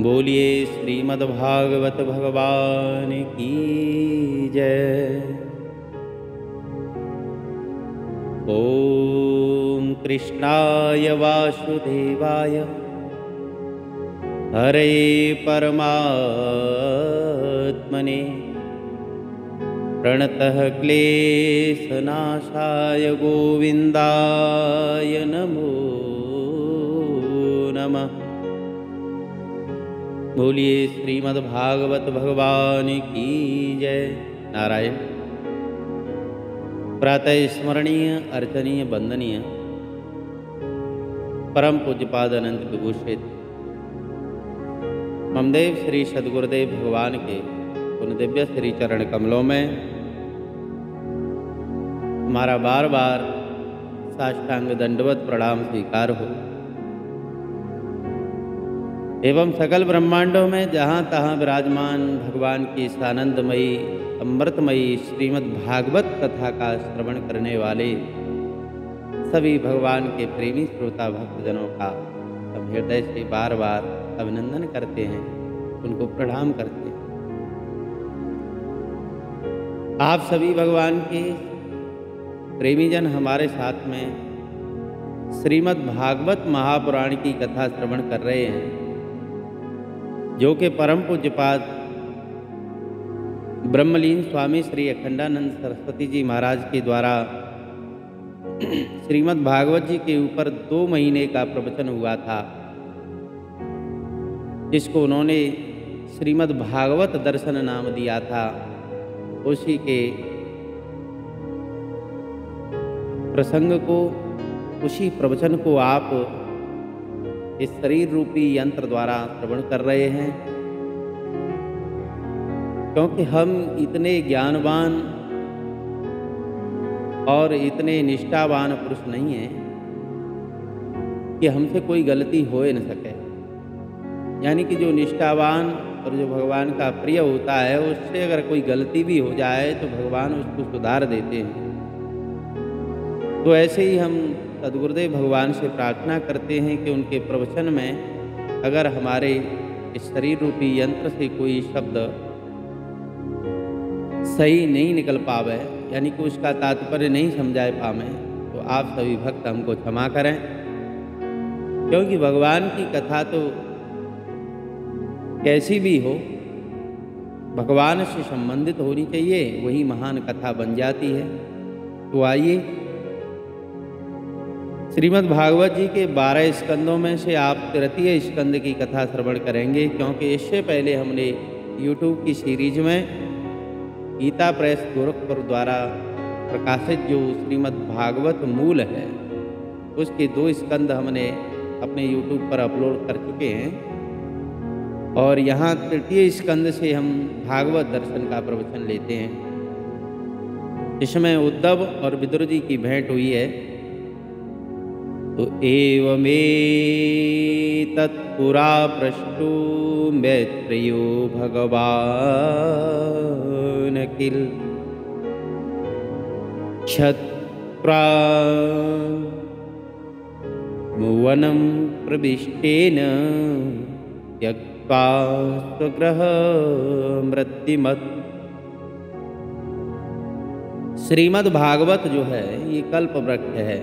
बोलिए श्रीमद्भागवत भगवान की जय। ओम कृष्णाय वासुदेवाय हरे परमात्मने प्रणतः क्लेशनाशाय गोविन्दाय नमो नमः। बोलिए श्रीमद्भागवत भगवान की जय। नारायण। प्रातः स्मरणीय अर्चनीय वंदनीय परम पूज्यपाद अनंत विभूषित ममदेव श्री सद्गुरुदेव भगवान के उन दिव्य श्री चरण कमलों में हमारा बार बार साष्टांग दंडवत प्रणाम स्वीकार हो एवं सकल ब्रह्मांडों में जहाँ तहाँ विराजमान भगवान की इस आनंदमयी अमृतमयी श्रीमद् भागवत कथा का श्रवण करने वाले सभी भगवान के प्रेमी श्रोता भक्तजनों का हम हृदय से बार बार अभिनंदन करते हैं, उनको प्रणाम करते हैं। आप सभी भगवान के प्रेमीजन हमारे साथ में श्रीमद् भागवत महापुराण की कथा श्रवण कर रहे हैं, जो कि परम पूज्यपाद ब्रह्मलीन स्वामी श्री अखंडानंद सरस्वती जी महाराज के द्वारा श्रीमद् भागवत जी के ऊपर 2 महीने का प्रवचन हुआ था, जिसको उन्होंने श्रीमद् भागवत दर्शन नाम दिया था। उसी के प्रसंग को, उसी प्रवचन को आप इस शरीर रूपी यंत्र द्वारा श्रवण कर रहे हैं, क्योंकि हम इतने ज्ञानवान और इतने निष्ठावान पुरुष नहीं हैं कि हमसे कोई गलती हो ही न सके। यानी कि जो निष्ठावान और जो भगवान का प्रिय होता है, उससे अगर कोई गलती भी हो जाए तो भगवान उसको सुधार देते हैं। तो ऐसे ही हम सद्गुरुदेव भगवान से प्रार्थना करते हैं कि उनके प्रवचन में अगर हमारे इस शरीर रूपी यंत्र से कोई शब्द सही नहीं निकल पावे, यानी कि उसका तात्पर्य नहीं समझा पावे, तो आप सभी भक्त हमको क्षमा करें, क्योंकि भगवान की कथा तो कैसी भी हो भगवान से संबंधित होनी चाहिए, वही महान कथा बन जाती है। तो आइए श्रीमद् भागवत जी के 12 स्कंदों में से आप 13 स्कंद की कथा श्रवण करेंगे, क्योंकि इससे पहले हमने YouTube की सीरीज में गीता प्रेस गोरखपुर द्वारा प्रकाशित जो श्रीमद् भागवत मूल है, उसके 2 स्कंद हमने अपने YouTube पर अपलोड कर चुके हैं, और यहाँ 3 स्कंद से हम भागवत दर्शन का प्रवचन लेते हैं। इसमें उद्धव और विदुर जी की भेंट हुई है। तो एवमेतत्पुरा पृष्टो मैत्रेयो भगवान् किल क्षत्रामुवनं प्रविष्टेन त्यक्त्वा स्वगृहमृत्युमत्। श्रीमद् भागवत जो है ये कल्प वृक्ष है।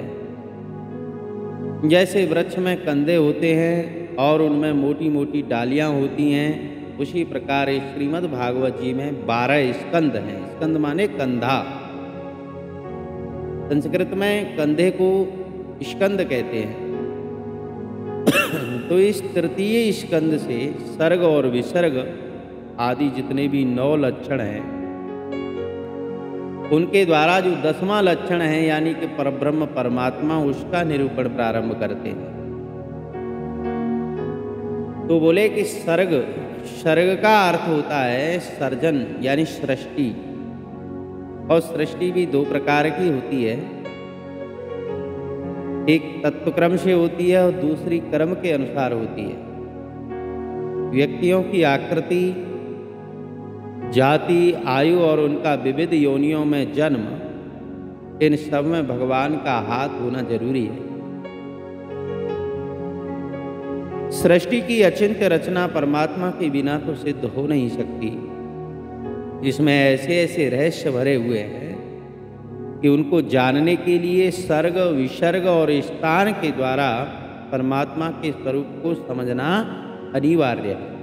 जैसे वृक्ष में कंधे होते हैं और उनमें मोटी मोटी डालियां होती हैं, उसी प्रकार इस श्रीमद् भागवत जी में 12 स्कंद हैं। स्कंद माने कंधा। संस्कृत में कंधे को स्कंद कहते हैं। तो इस 3 स्कंद से सर्ग और विसर्ग आदि जितने भी 9 लक्षण हैं, उनके द्वारा जो 10वां लक्षण है, यानी कि परब्रह्म परमात्मा, उसका निरूपण प्रारंभ करते हैं। तो बोले कि सर्ग का अर्थ होता है सर्जन, यानी सृष्टि। और सृष्टि भी 2 प्रकार की होती है, एक तत्वक्रम से होती है और दूसरी कर्म के अनुसार होती है। व्यक्तियों की आकृति, जाति, आयु और उनका विविध योनियों में जन्म इन सब में भगवान का हाथ होना जरूरी है। सृष्टि की अचिंत्य रचना परमात्मा के बिना तो सिद्ध हो नहीं सकती। इसमें ऐसे ऐसे रहस्य भरे हुए हैं कि उनको जानने के लिए सर्ग विसर्ग और स्थान के द्वारा परमात्मा के स्वरूप को समझना अनिवार्य है।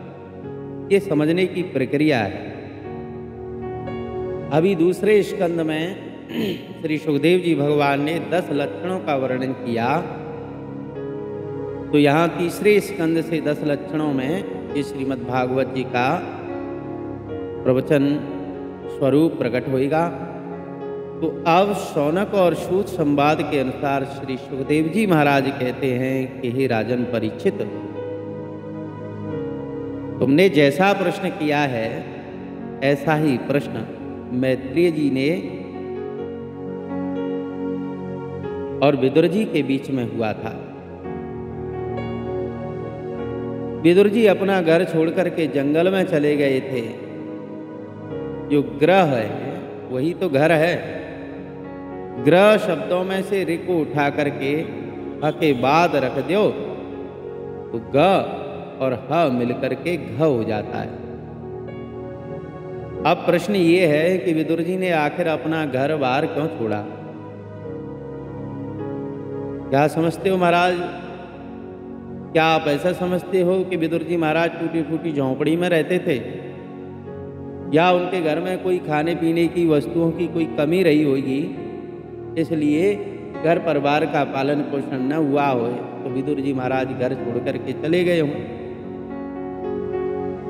ये समझने की प्रक्रिया है। अभी दूसरे स्कंद में श्री सुखदेव जी भगवान ने 10 लक्षणों का वर्णन किया, तो यहाँ तीसरे स्कंद से 10 लक्षणों में ये श्रीमद् भागवत जी का प्रवचन स्वरूप प्रकट होएगा। तो अब शौनक और सूत संवाद के अनुसार श्री सुखदेव जी महाराज कहते हैं कि हे राजन परीक्षित, तुमने जैसा प्रश्न किया है ऐसा ही प्रश्न मैत्रेय जी ने और विदुर जी के बीच में हुआ था। विदुर जी अपना घर छोड़कर के जंगल में चले गए थे। जो ग्रह है वही तो घर है। ग्रह शब्दों में से रि को उठा करके ह के बाद रख दो तो ग और ह मिलकर के घ हो जाता है। अब प्रश्न ये है कि विदुर जी ने आखिर अपना घर बार क्यों छोड़ा? क्या समझते हो महाराज? क्या आप ऐसा समझते हो कि विदुर जी महाराज टूटी फूटी झोंपड़ी में रहते थे, या उनके घर में कोई खाने पीने की वस्तुओं की कोई कमी रही होगी, इसलिए घर परिवार का पालन पोषण न हुआ हो तो विदुर जी महाराज घर छोड़ करके चले गए हों?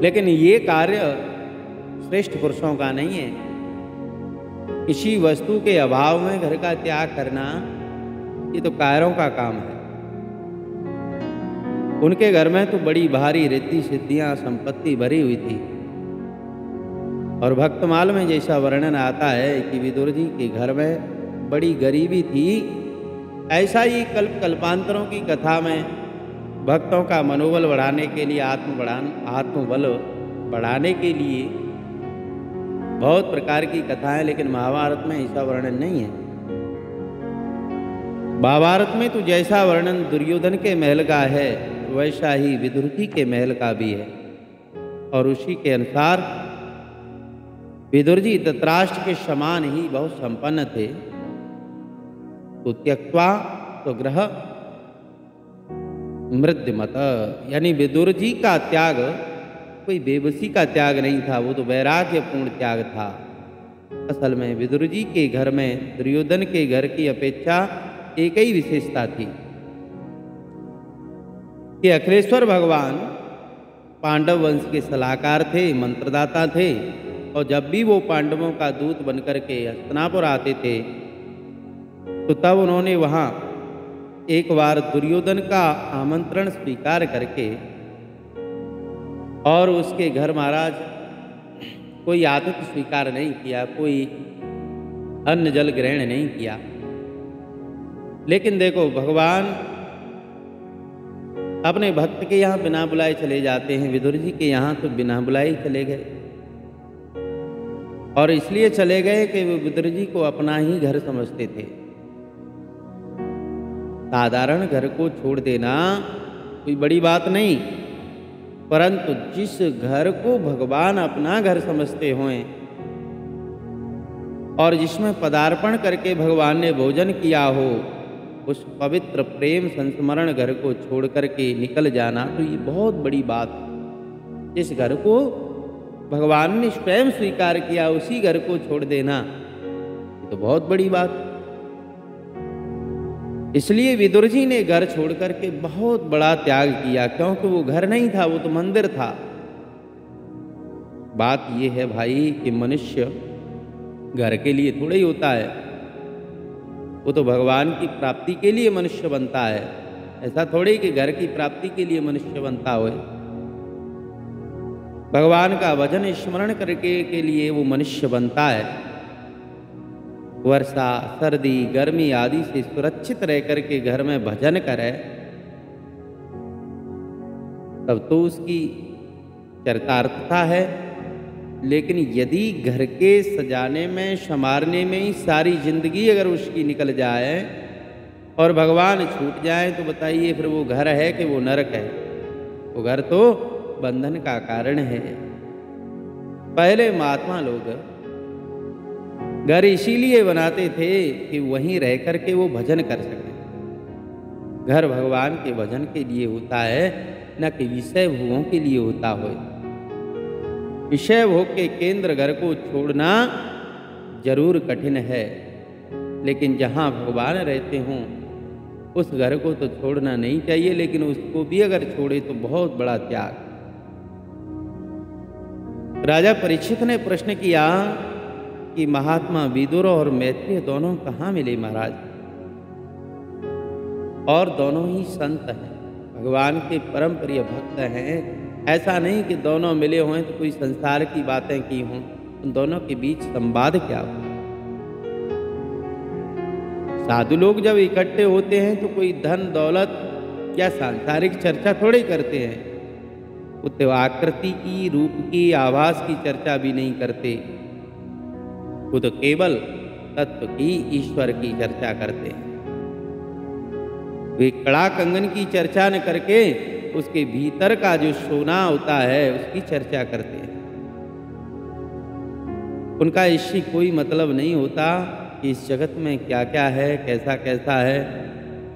लेकिन ये कार्य श्रेष्ठ पुरुषों का नहीं है। किसी वस्तु के अभाव में घर का त्याग करना ये तो कायरों का काम है। उनके घर में तो बड़ी भारी रिद्धि सिद्धियां संपत्ति भरी हुई थी। और भक्तमाल में जैसा वर्णन आता है कि विदुर जी के घर में बड़ी गरीबी थी, ऐसा ही कल्पांतरों की कथा में भक्तों का मनोबल बढ़ाने के लिए आत्मबल बढ़ाने के लिए बहुत प्रकार की कथाएं, लेकिन महाभारत में ऐसा वर्णन नहीं है। महाभारत में तो जैसा वर्णन दुर्योधन के महल का है वैसा ही विदुर जी के महल का भी है। और उसी के अनुसार विदुर जी धृतराष्ट्र के समान ही बहुत संपन्न थे। तो त्यक्त्वा स्वगृह मृद्यमत, यानी विदुर जी का त्याग कोई बेबसी का त्याग नहीं था, वो तो वैराग्यपूर्ण त्याग था। असल में विदुर जी के घर में दुर्योधन के घर की अपेक्षा एक ही विशेषता थी कि अखिलेश्वर भगवान पांडव वंश के सलाहकार थे, मंत्रदाता थे। और जब भी वो पांडवों का दूत बनकर के हस्तिनापुर आते थे तो तब उन्होंने वहाँ एक बार दुर्योधन का आमंत्रण स्वीकार करके और उसके घर महाराज कोई आतिथ्य स्वीकार नहीं किया, कोई अन्न जल ग्रहण नहीं किया। लेकिन देखो, भगवान अपने भक्त के यहाँ बिना बुलाए चले जाते हैं। विदुर जी के यहाँ तो बिना बुलाए चले गए, और इसलिए चले गए कि वे विदुर जी को अपना ही घर समझते थे। साधारण घर को छोड़ देना कोई बड़ी बात नहीं, परंतु जिस घर को भगवान अपना घर समझते हों और जिसमें पदार्पण करके भगवान ने भोजन किया हो, उस पवित्र प्रेम संस्मरण घर को छोड़ करके निकल जाना तो ये बहुत बड़ी बात है। जिस घर को भगवान ने स्वयं स्वीकार किया उसी घर को छोड़ देना ये तो बहुत बड़ी बात। इसलिए विदुर जी ने घर छोड़ करके बहुत बड़ा त्याग किया, क्योंकि वो घर नहीं था, वो तो मंदिर था। बात ये है भाई कि मनुष्य घर के लिए थोड़ा ही होता है, वो तो भगवान की प्राप्ति के लिए मनुष्य बनता है। ऐसा थोड़े कि घर की प्राप्ति के लिए मनुष्य बनता हो। भगवान का भजन स्मरण करके के लिए वो मनुष्य बनता है। वर्षा सर्दी गर्मी आदि से सुरक्षित रह करके घर में भजन करे तब तो उसकी चरितार्थता है। लेकिन यदि घर के सजाने में, संवारने में ही सारी जिंदगी अगर उसकी निकल जाए और भगवान छूट जाए, तो बताइए फिर वो घर है कि वो नरक है? वो घर तो बंधन का कारण है। पहले महात्मा लोग घर इसीलिए बनाते थे कि वहीं रह करके वो भजन कर सकें। घर भगवान के भजन के लिए होता है, न कि विषय भोगों के लिए होता हो। विषय भोग के केंद्र घर को छोड़ना जरूर कठिन है, लेकिन जहाँ भगवान रहते हों उस घर को तो छोड़ना नहीं चाहिए, लेकिन उसको भी अगर छोड़े तो बहुत बड़ा त्याग। राजा परीक्षित ने प्रश्न किया कि महात्मा विदुर और मैत्रेय दोनों कहाँ मिले महाराज? और दोनों ही संत हैं, भगवान के परम प्रिय भक्त हैं। ऐसा नहीं कि दोनों मिले हुए तो कोई संसार की बातें की हों। उन दोनों के बीच संवाद क्या हुआ? साधु लोग जब इकट्ठे होते हैं तो कोई धन दौलत या सांसारिक चर्चा थोड़ी करते हैं। वो तो आकृति की, रूप की, आवास की चर्चा भी नहीं करते। वो तो केवल तत्व की, ईश्वर की चर्चा करते हैं। वे कड़ा कंगन की चर्चा न करके उसके भीतर का जो सोना होता है उसकी चर्चा करते हैं। उनका इससे कोई मतलब नहीं होता कि इस जगत में क्या क्या है, कैसा कैसा है।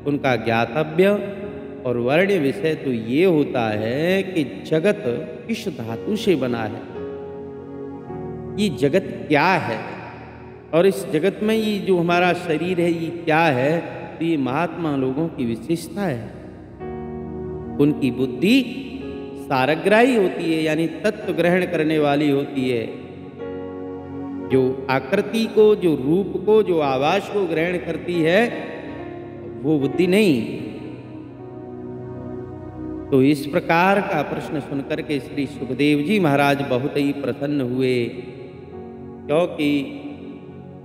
उनका ज्ञातव्य और वर्ण्य विषय तो ये होता है कि जगत किस धातु से बना है, ये जगत क्या है, और इस जगत में ये जो हमारा शरीर है ये क्या है। तो ये महात्मा लोगों की विशेषता है। उनकी बुद्धि सारग्राही होती है, यानी तत्व ग्रहण करने वाली होती है। जो आकृति को, जो रूप को, जो आवास को ग्रहण करती है वो बुद्धि नहीं। तो इस प्रकार का प्रश्न सुनकर के श्री सुखदेव जी महाराज बहुत ही प्रसन्न हुए, क्योंकि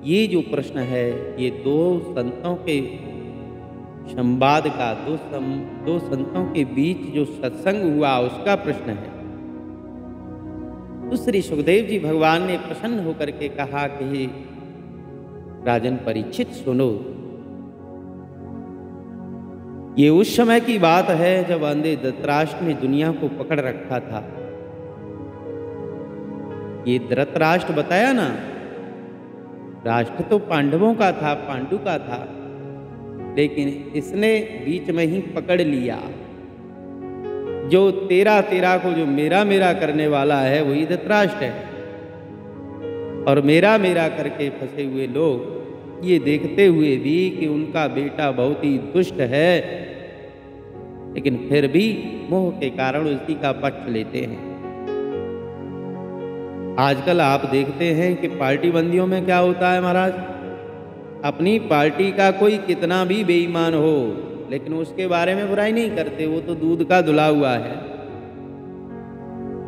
ये जो प्रश्न है ये दो संतों के संवाद का, दो संतों के बीच जो सत्संग हुआ उसका प्रश्न है। तो श्री सुखदेव जी भगवान ने प्रसन्न होकर के कहा कि राजन परीक्षित सुनो, ये उस समय की बात है जब अंधे धृतराष्ट्र ने दुनिया को पकड़ रखा था। ये धृतराष्ट्र बताया ना, राष्ट्र तो पांडवों का था, पांडु का था, लेकिन इसने बीच में ही पकड़ लिया। जो तेरा तेरा को जो मेरा मेरा करने वाला है वही धृतराष्ट्र है। और मेरा मेरा करके फंसे हुए लोग ये देखते हुए भी कि उनका बेटा बहुत ही दुष्ट है, लेकिन फिर भी मोह के कारण उसी का पक्ष लेते हैं। आजकल आप देखते हैं कि पार्टी बंदियों में क्या होता है महाराज, अपनी पार्टी का कोई कितना भी बेईमान हो लेकिन उसके बारे में बुराई नहीं करते, वो तो दूध का धुला हुआ है।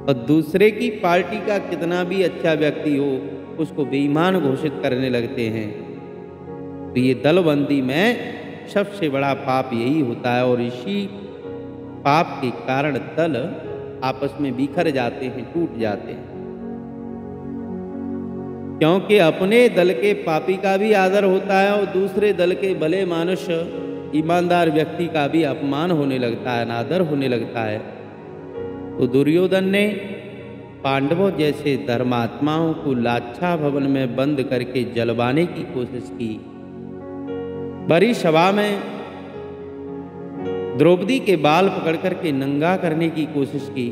और दूसरे की पार्टी का कितना भी अच्छा व्यक्ति हो उसको बेईमान घोषित करने लगते हैं। तो ये दलबंदी में सबसे बड़ा पाप यही होता है, और इसी पाप के कारण दल आपस में बिखर जाते हैं, टूट जाते हैं। क्योंकि अपने दल के पापी का भी आदर होता है और दूसरे दल के भले मानुष ईमानदार व्यक्ति का भी अपमान होने लगता है, अनादर होने लगता है। तो दुर्योधन ने पांडवों जैसे धर्मात्माओं को लाच्छा भवन में बंद करके जलवाने की कोशिश की। बड़ी सभा में द्रौपदी के बाल पकड़ करके नंगा करने की कोशिश की,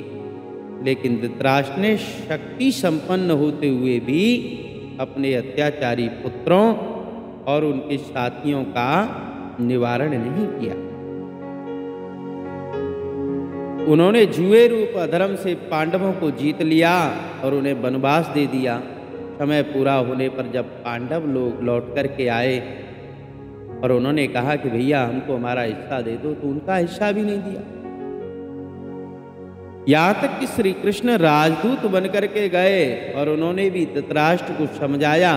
लेकिन धृतराष्ट्र ने शक्ति संपन्न होते हुए भी अपने अत्याचारी पुत्रों और उनके साथियों का निवारण नहीं किया। उन्होंने जुए रूप अधर्म से पांडवों को जीत लिया और उन्हें वनवास दे दिया। समय पूरा होने पर जब पांडव लोग लौट करके आए और उन्होंने कहा कि भैया हमको हमारा हिस्सा दे दो, तो उनका हिस्सा भी नहीं दिया। यहाँ तक कि श्री कृष्ण राजदूत बनकर के गए और उन्होंने भी धृतराष्ट्र को समझाया,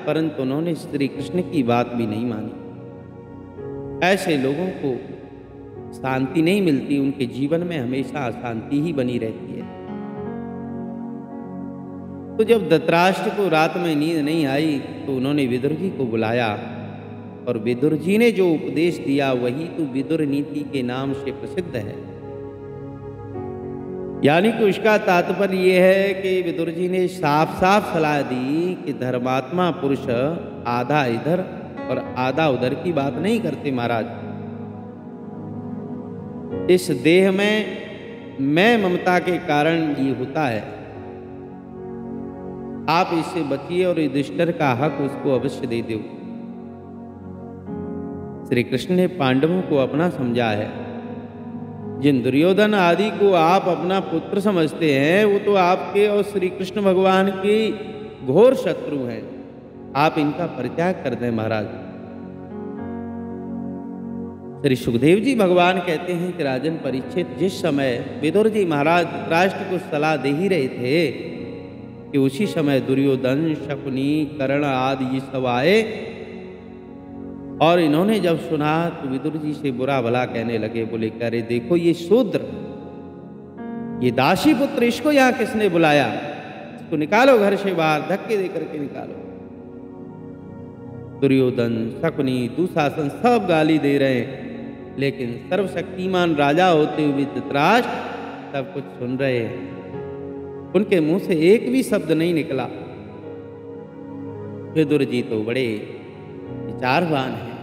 परंतु उन्होंने श्री कृष्ण की बात भी नहीं मानी। ऐसे लोगों को शांति नहीं मिलती, उनके जीवन में हमेशा अशांति ही बनी रहती है। तो जब धृतराष्ट्र को रात में नींद नहीं आई तो उन्होंने विदुर जी को बुलाया और विदुर जी ने जो उपदेश दिया वही तो विदुर नीति के नाम से प्रसिद्ध है। यानी कि उसका तात्पर्य यह है कि विदुर जी ने साफ साफ सलाह दी कि धर्मात्मा पुरुष आधा इधर और आधा उधर की बात नहीं करते महाराज। इस देह में मैं ममता के कारण ये होता है, आप इससे बचिए और युधिष्ठिर का हक उसको अवश्य दे दो। श्री कृष्ण ने पांडवों को अपना समझा है। जिन दुर्योधन आदि को आप अपना पुत्र समझते हैं वो तो आपके और श्री कृष्ण भगवान के घोर शत्रु हैं। आप इनका परित्याग कर दें महाराज। श्री सुखदेव जी भगवान कहते हैं कि राजन परीक्षित, जिस समय विदुर जी महाराज धृतराष्ट्र को सलाह दे ही रहे थे कि उसी समय दुर्योधन, शकुनी, कर्ण आदि ये सब आए और इन्होंने जब सुना तो विदुर जी से बुरा भला कहने लगे। बोले अरे देखो ये शूद्र, ये दासी पुत्र, इसको यहाँ किसने बुलाया? इसको निकालो घर से बाहर, धक्के दे करके निकालो। दुर्योधन, शकुनी, दुशासन सब गाली दे रहे हैं, लेकिन सर्वशक्तिमान राजा होते हुए धृतराष्ट्र सब कुछ सुन रहे हैं। उनके मुंह से एक भी शब्द नहीं निकला। विदुर जी तो बड़े विचारवान हैं,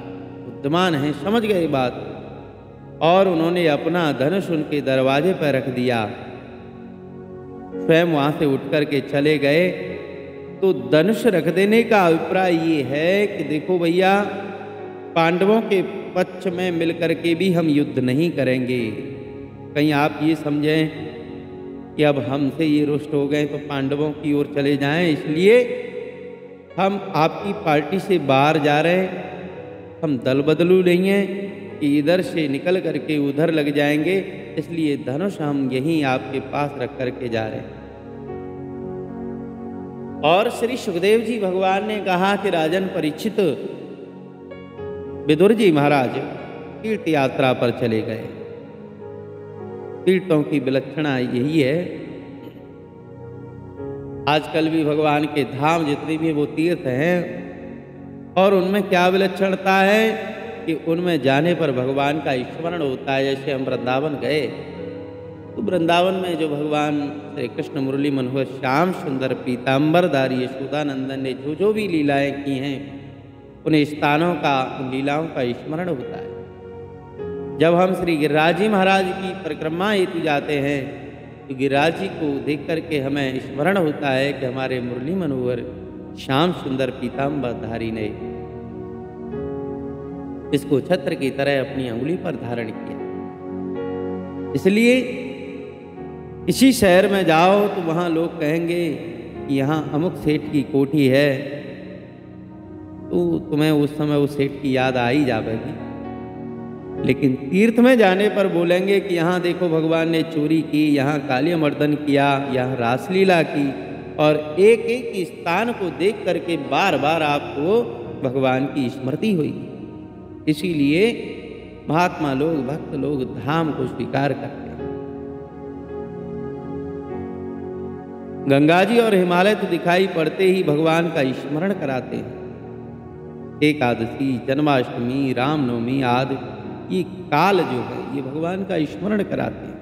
बुद्धिमान हैं, समझ गए बात, और उन्होंने अपना धनुष उनके दरवाजे पर रख दिया। स्वयं वहां से उठ करके चले गए। तो धनुष रख देने का अभिप्राय ये है कि देखो भैया, पांडवों के पक्ष में मिलकर के भी हम युद्ध नहीं करेंगे। कहीं आप ये समझें कि अब हमसे ये रुष्ट हो गए तो पांडवों की ओर चले जाएं, इसलिए हम आपकी पार्टी से बाहर जा रहे हैं। हम दल बदलू नहीं हैं कि इधर से निकल करके उधर लग जाएंगे, इसलिए धनुष हम यहीं आपके पास रख करके जा रहे हैं। और श्री सुखदेव जी भगवान ने कहा कि राजन परीक्षित, विदुर जी महाराज तीर्थ यात्रा पर चले गए। तीर्थों की विलक्षणता यही है, आजकल भी भगवान के धाम जितने भी वो तीर्थ हैं, और उनमें क्या विलक्षणता है कि उनमें जाने पर भगवान का स्मरण होता है। जैसे हम वृंदावन गए तो वृंदावन में जो भगवान श्री कृष्ण मुरली मनोहर श्याम सुंदर पीताम्बरधारी यशोदानंदन ने जो जो भी लीलाएं की हैं, उन स्थानों का, उन लीलाओं का स्मरण होता है। जब हम श्री गिरिराज जी महाराज की परिक्रमा हेतु जाते हैं तो गिरिराज जी को देख करके हमें स्मरण होता है कि हमारे मुरली मनोहर श्याम सुंदर पीताम्बरधारी ने इसको छत्र की तरह अपनी अंगुली पर धारण किया। इसलिए इसी शहर में जाओ तो वहाँ लोग कहेंगे कि यहाँ अमुक सेठ की कोठी है, तो तुम्हें उस समय उस सेठ की याद आ ही जाएगी। लेकिन तीर्थ में जाने पर बोलेंगे कि यहाँ देखो भगवान ने चोरी की, यहाँ काली मर्दन किया, यहाँ रासलीला की, और एक एक स्थान को देख करके बार बार आपको भगवान की स्मृति हुई। इसीलिए महात्मा लोग, भक्त लोग धाम को स्वीकार करते हैं। गंगा जी और हिमालय तो दिखाई पड़ते ही भगवान का स्मरण कराते हैं। एकादशी, जन्माष्टमी, रामनवमी आदि ये काल जो है ये भगवान का स्मरण कराते हैं।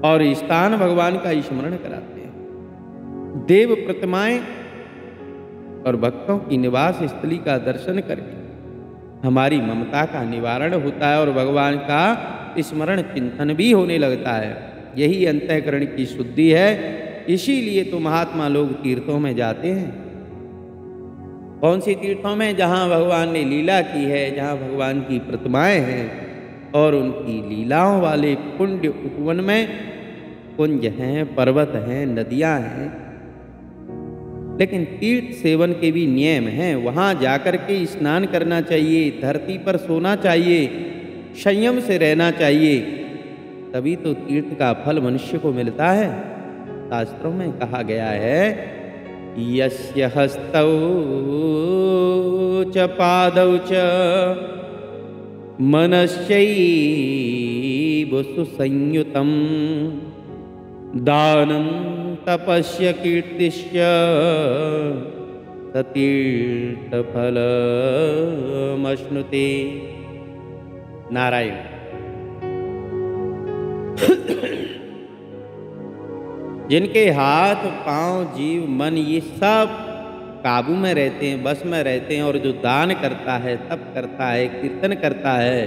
और स्थान भगवान का स्मरण कराते हैं। देव प्रतिमाएं और भक्तों की निवास स्थली का दर्शन करके हमारी ममता का निवारण होता है और भगवान का स्मरण चिंतन भी होने लगता है। यही अंतःकरण की शुद्धि है। इसीलिए तो महात्मा लोग तीर्थों में जाते हैं। कौन सी तीर्थों में? जहाँ भगवान ने लीला की है, जहाँ भगवान की प्रतिमाएं हैं, और उनकी लीलाओं वाले पुण्य उपवन में कुंज हैं, पर्वत हैं, नदियाँ हैं। लेकिन तीर्थ सेवन के भी नियम हैं। वहाँ जाकर के स्नान करना चाहिए, धरती पर सोना चाहिए, संयम से रहना चाहिए, तभी तो तीर्थ का फल मनुष्य को मिलता है। शास्त्रों में कहा गया है, यस्य हस्तौ च पादौ च मनश्चैव सुसंयुतम् दानं तपस्य कीर्तिश्च सतीर्थफलमश्नुते। नारायण। जिनके हाथ पांव जीव मन ये सब काबू में रहते हैं, बस में रहते हैं, और जो दान करता है, तप करता है, कीर्तन करता है,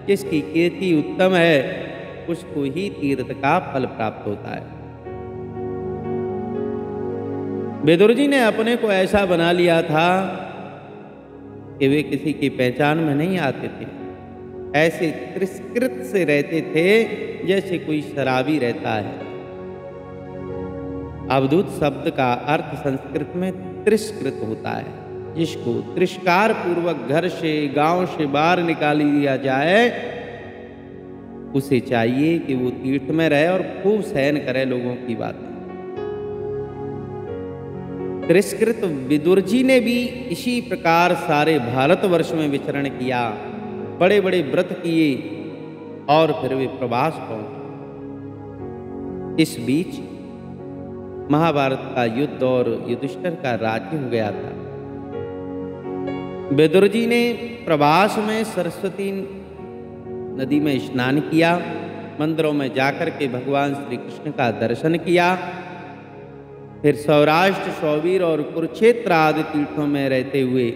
जिसकी कीर्ति उत्तम है, उसको ही तीर्थ का फल प्राप्त होता है। विदुर जी ने अपने को ऐसा बना लिया था कि वे किसी की पहचान में नहीं आते थे। ऐसे तिरस्कृत से रहते थे जैसे कोई शराबी रहता है। अवधूत शब्द का अर्थ संस्कृत में तिरस्कृत होता है, जिसको तिरस्कार पूर्वक घर से, गांव से बाहर निकाल दिया जाए। उसे चाहिए कि वो तीर्थ में रहे और खूब सहन करे लोगों की बातें। तिरस्कृत विदुर जी ने भी इसी प्रकार सारे भारतवर्ष में विचरण किया, बड़े बड़े व्रत किए और फिर वे प्रवास पहुंचे। इस बीच महाभारत का युद्ध और युधिष्ठिर का राज्य हो गया था। विदुर जी ने प्रवास में सरस्वती नदी में स्नान किया, मंदिरों में जाकर के भगवान श्री कृष्ण का दर्शन किया, फिर सौराष्ट्र, सौवीर और कुरुक्षेत्र आदि तीर्थों में रहते हुए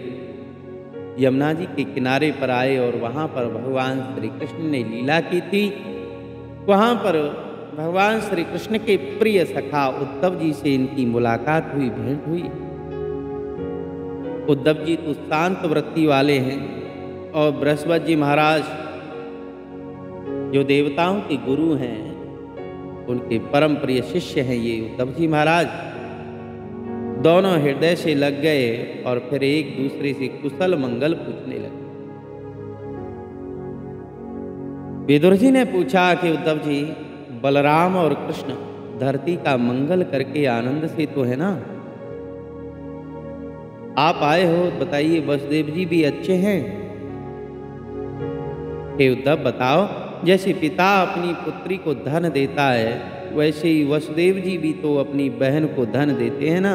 यमुना जी के किनारे पर आए और वहाँ पर भगवान श्री कृष्ण ने लीला की थी। वहाँ पर भगवान श्री कृष्ण के प्रिय सखा उद्धव जी से इनकी मुलाकात हुई, भेंट हुई। उद्धव जी तो शांत वृत्ति वाले हैं और बृहस्पति जी महाराज जो देवताओं के गुरु हैं, उनके परम प्रिय शिष्य हैं ये उद्धव जी महाराज। दोनों हृदय से लग गए और फिर एक दूसरे से कुशल मंगल पूछने लगे। विदुर जी ने पूछा कि उद्धव जी, बलराम और कृष्ण धरती का मंगल करके आनंद से तो है ना? आप आए हो, बताइए वसुदेव जी भी अच्छे हैं? हे उद्धव बताओ, जैसे पिता अपनी पुत्री को धन देता है, वैसे ही वसुदेव जी भी तो अपनी बहन को धन देते हैं ना।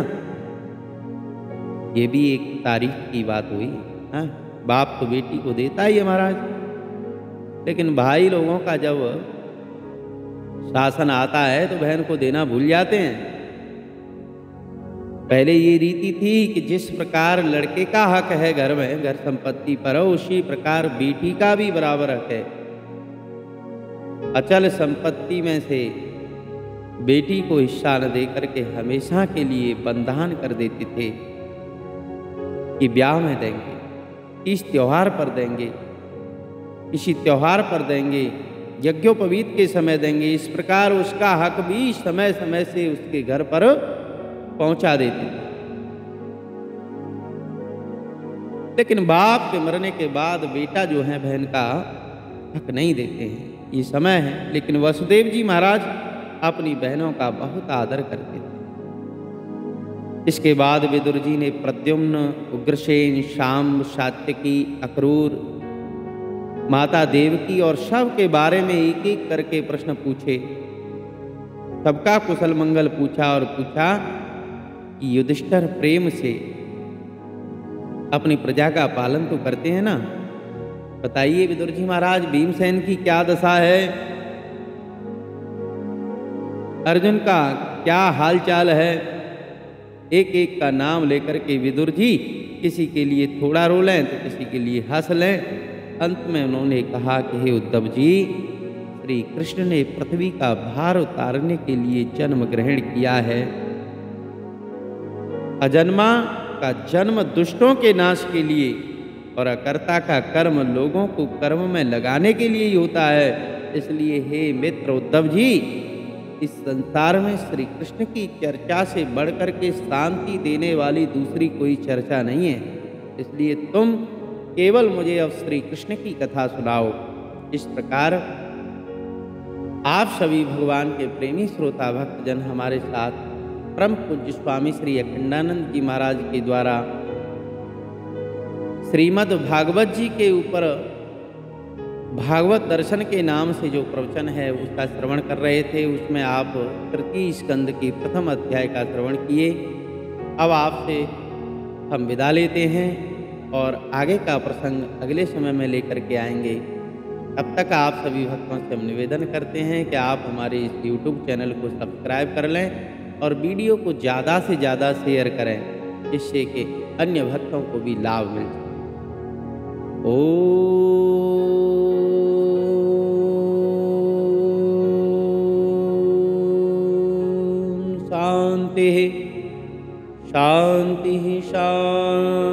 ये भी एक तारीफ की बात हुई। हाँ, बाप तो बेटी को देता ही है महाराज, लेकिन भाई लोगों का जब शासन आता है तो बहन को देना भूल जाते हैं। पहले ये रीति थी कि जिस प्रकार लड़के का हक है घर में, घर संपत्ति पर, उसी प्रकार बेटी का भी बराबर हक है। अचल संपत्ति में से बेटी को हिस्सा न दे करके हमेशा के लिए बंधन कर देते थे कि ब्याह में देंगे, इस त्योहार पर देंगे, इसी त्योहार पर देंगे, यज्ञोपवीत के समय देंगे। इस प्रकार उसका हक भी समय समय से उसके घर पर पहुंचा देते थे। लेकिन बाप के मरने के बाद बेटा जो है बहन का हक नहीं देते हैं, ये समय है। लेकिन वसुदेव जी महाराज अपनी बहनों का बहुत आदर करते थे। इसके बाद विदुर जी ने प्रद्युम्न, उग्रसेन, शाम्ब, सात्यकी, अक्रूर, माता देवकी और सब के बारे में एक एक करके प्रश्न पूछे। सबका कुशल मंगल पूछा और पूछा कि युधिष्ठिर प्रेम से अपनी प्रजा का पालन तो करते हैं ना? बताइए विदुर जी महाराज, भीमसेन की क्या दशा है? अर्जुन का क्या हालचाल है? एक एक का नाम लेकर के विदुर जी किसी के लिए थोड़ा रो लें तो किसी के लिए हंस लें। अंत में उन्होंने कहा कि हे उद्धव जी, श्री कृष्ण ने पृथ्वी का भार उतारने के लिए जन्म ग्रहण किया है। अजन्मा का जन्म दुष्टों के नाश के लिए और अकर्ता का कर्म लोगों को कर्म में लगाने के लिए ही होता है। इसलिए हे मित्र उद्धव जी, इस संसार में श्री कृष्ण की चर्चा से बढ़कर के शांति देने वाली दूसरी कोई चर्चा नहीं है। इसलिए तुम केवल मुझे अब श्री कृष्ण की कथा सुनाओ। इस प्रकार आप सभी भगवान के प्रेमी श्रोता भक्तजन हमारे साथ परम पूज्य स्वामी श्री अखंडानंद जी महाराज के द्वारा श्रीमद् भागवत जी के ऊपर भागवत दर्शन के नाम से जो प्रवचन है उसका श्रवण कर रहे थे, उसमें आप तृतीय स्कंद की प्रथम अध्याय का श्रवण किए। अब आपसे हम विदा लेते हैं और आगे का प्रसंग अगले समय में लेकर के आएंगे। तब तक आप सभी भक्तों से हम निवेदन करते हैं कि आप हमारे इस यूट्यूब चैनल को सब्सक्राइब कर लें और वीडियो को ज़्यादा से ज़्यादा शेयर करें, जिससे कि अन्य भक्तों को भी लाभ मिल सके। शांति शांति शांति।